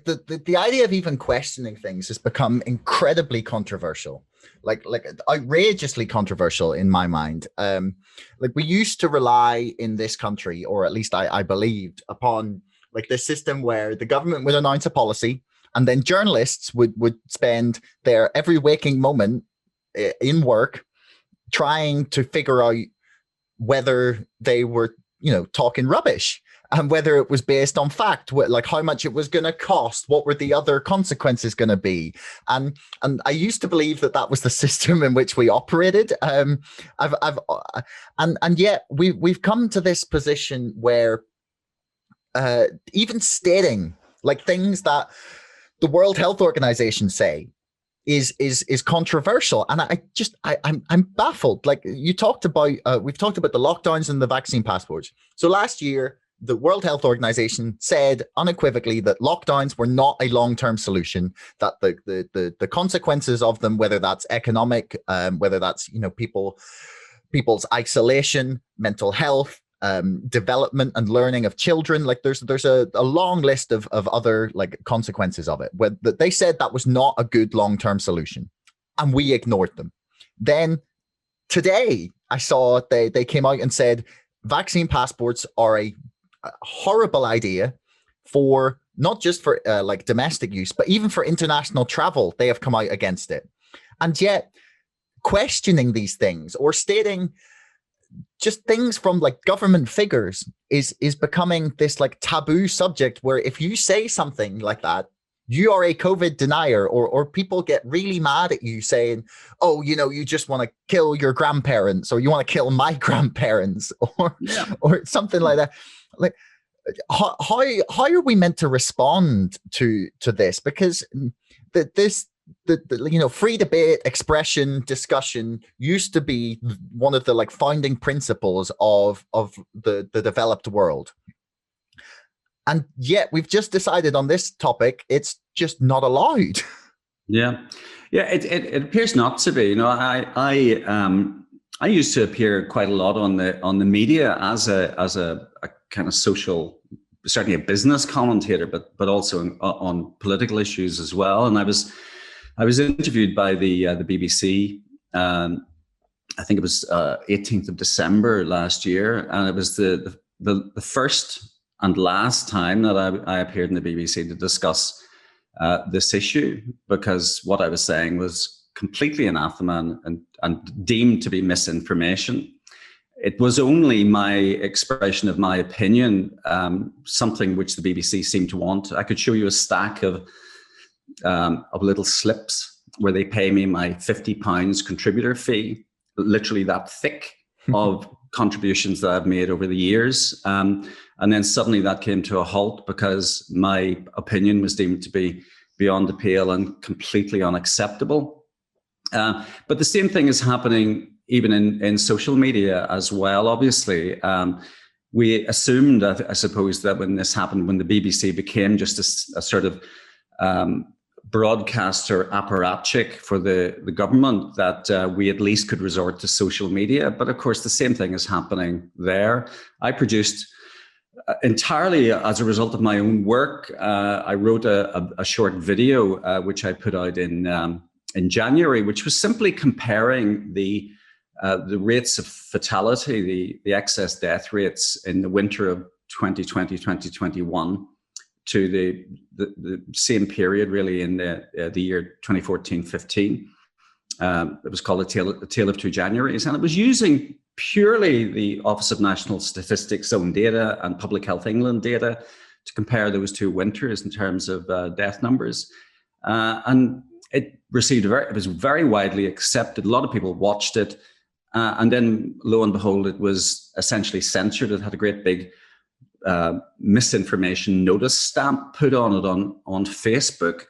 the idea of even questioning things has become incredibly controversial, like outrageously controversial in my mind. Like we used to rely in this country, or at least I believed, upon like this system where the government would announce a policy, and then journalists would spend their every waking moment in work trying to figure out whether they were, talking rubbish, and whether it was based on fact, like how much it was going to cost, what were the other consequences going to be, and I used to believe that that was the system in which we operated. And yet we've come to this position where even stating like things that the World Health Organization say is controversial, and I'm baffled. Like you talked about, we've talked about the lockdowns and the vaccine passports. So last year, the World Health Organization said unequivocally that lockdowns were not a long-term solution. That the consequences of them, whether that's economic, whether that's people's isolation, mental health, development and learning of children, like there's a long list of other like consequences of it, where they said that was not a good long-term solution, and we ignored them. Then today I saw they came out and said vaccine passports are a horrible idea, for not just for like domestic use, but even for international travel. They have come out against it. And yet questioning these things or stating just things from like government figures is becoming this like taboo subject, where if you say something like that, you are a COVID denier, or people get really mad at you saying, oh, you just want to kill your grandparents, or you want to kill my grandparents, or something like that. Like how are we meant to respond to this? Because the free debate, expression, discussion used to be one of the like founding principles of the developed world. And yet we've just decided on this topic, it's just not allowed. Yeah. It appears not to be. I used to appear quite a lot on the media as a kind of social, certainly a business commentator, but also on political issues as well. And I was interviewed by the BBC. I think it was 18th of December last year, and it was the first and last time that I appeared in the BBC to discuss this issue, because what I was saying was completely anathema and deemed to be misinformation. It was only my expression of my opinion, something which the BBC seemed to want. I could show you a stack of little slips where they pay me my £50 contributor fee, literally that thick of contributions that I've made over the years. And then suddenly that came to a halt because my opinion was deemed to be beyond the pale and completely unacceptable. But the same thing is happening even in social media as well, obviously. We assumed, I suppose, that when this happened, when the BBC became just a sort of broadcaster apparatchik for the government, that we at least could resort to social media. But of course, the same thing is happening there. I produced entirely as a result of my own work. I wrote a short video, which I put out in January, which was simply comparing the rates of fatality, the excess death rates in the winter of 2020, 2021 to the same period really in the year 2014-15. It was called A Tale of Two Januaries, and it was using purely the Office of National Statistics own data and Public Health England data to compare those two winters in terms of death numbers. And it was very widely accepted. A lot of people watched it. And then lo and behold, it was essentially censored. It had a great big misinformation notice stamp put on it on Facebook.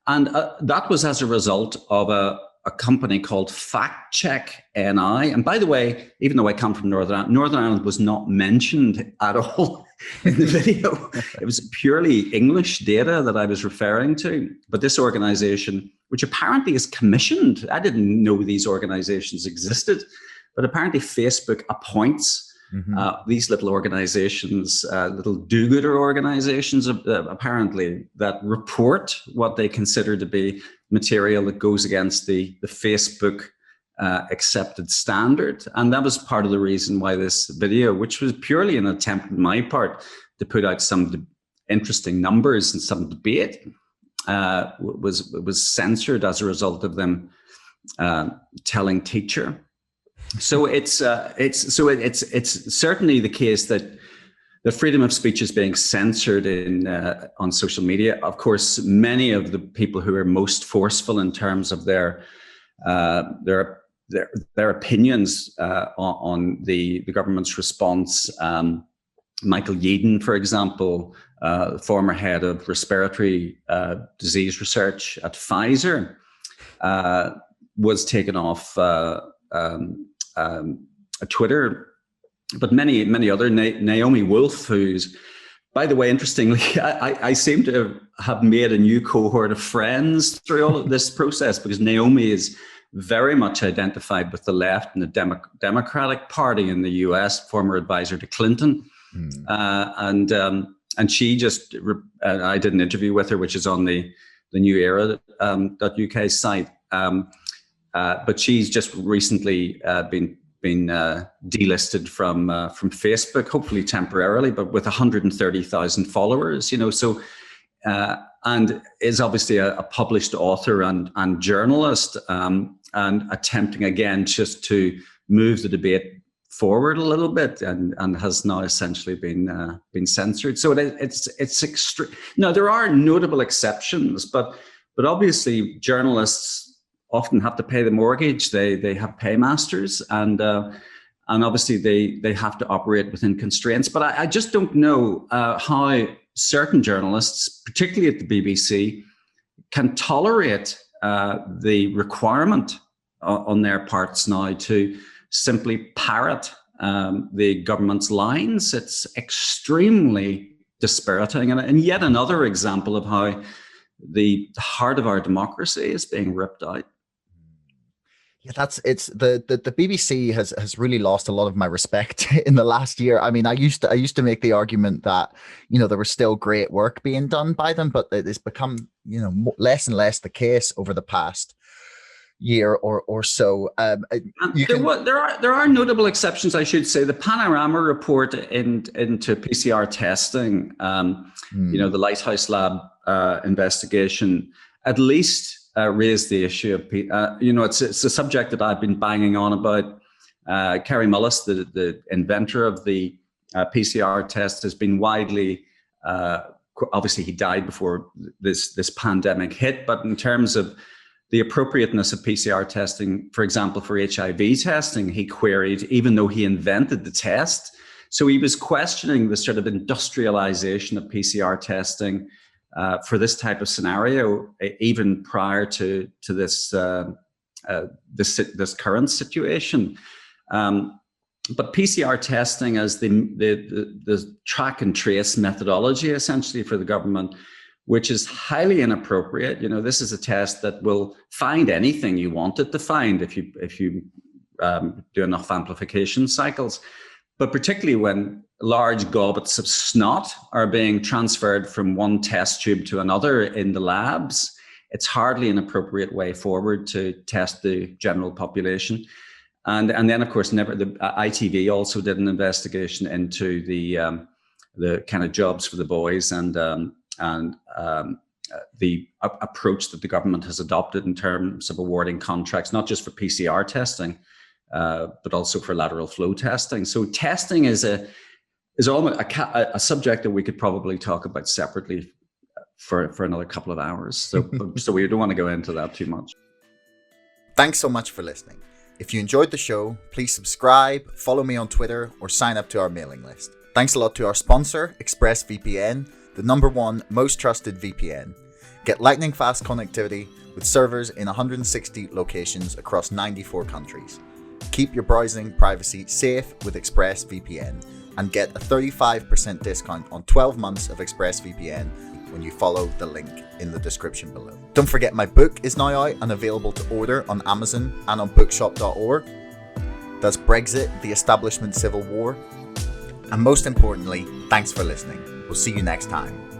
And that was as a result of a company called Fact Check NI. And by the way, even though I come from Northern Ireland was not mentioned at all in the video. It was purely English data that I was referring to. But this organization, which apparently is commissioned, I didn't know these organizations existed, but apparently Facebook appoints these little organizations, little do-gooder organizations, apparently, that report what they consider to be material that goes against the Facebook accepted standard. And that was part of the reason why this video, which was purely an attempt on my part to put out some interesting numbers and some debate, was censored as a result of them telling Teacher. So it's certainly the case that the freedom of speech is being censored on social media. Of course, many of the people who are most forceful in terms of their opinions on the government's response. Michael Yeadon, for example, former head of respiratory disease research at Pfizer, was taken off Twitter, but many other. Naomi Wolf, who's, by the way, interestingly, I seem to have made a new cohort of friends through all of this process, because Naomi is very much identified with the left and the Democratic Party in the US, former advisor to Clinton. And she just, I did an interview with her, which is on the New Era.uk site. But she's just recently been delisted from Facebook, hopefully temporarily, but with 130,000 followers. So and is obviously a published author and journalist, and attempting again just to move the debate forward a little bit, and has now essentially been censored. So it's extreme. Now, there are notable exceptions, but obviously journalists often have to pay the mortgage. They have paymasters, and obviously they have to operate within constraints. But I just don't know how certain journalists, particularly at the BBC, can tolerate the requirement on their parts now to simply parrot the government's lines. It's extremely dispiriting, and yet another example of how the heart of our democracy is being ripped out. Yeah, the BBC has really lost a lot of my respect in the last year. I mean, I used to make the argument that, there was still great work being done by them, but it's become, less and less the case over the past year or so. There are notable exceptions, I should say. The Panorama report into PCR testing, the Lighthouse Lab investigation, at least raised the issue of, it's a subject that I've been banging on about. Kary Mullis, the inventor of the PCR test, has been widely, obviously he died before this pandemic hit, but in terms of the appropriateness of PCR testing, for example, for HIV testing, he queried, even though he invented the test. So he was questioning the sort of industrialization of PCR testing for this type of scenario, even prior to this current situation. But PCR testing as the track and trace methodology, essentially, for the government, which is highly inappropriate. This is a test that will find anything you want it to find if you do enough amplification cycles. But particularly when large gobbets of snot are being transferred from one test tube to another in the labs, it's hardly an appropriate way forward to test the general population. And then, of course, the ITV also did an investigation into the kind of jobs for the boys and the approach that the government has adopted in terms of awarding contracts, not just for PCR testing, but also for lateral flow testing. So testing is almost a subject that we could probably talk about separately for another couple of hours. So we don't want to go into that too much. Thanks so much for listening. If you enjoyed the show, please subscribe, follow me on Twitter, or sign up to our mailing list. Thanks a lot to our sponsor, ExpressVPN, the #1 most trusted VPN. Get lightning fast connectivity with servers in 160 locations across 94 countries. Keep your browsing privacy safe with ExpressVPN and get a 35% discount on 12 months of ExpressVPN when you follow the link in the description below. Don't forget my book is now out and available to order on Amazon and on bookshop.org. That's Brexit, the Establishment Civil War. And most importantly, thanks for listening. We'll see you next time.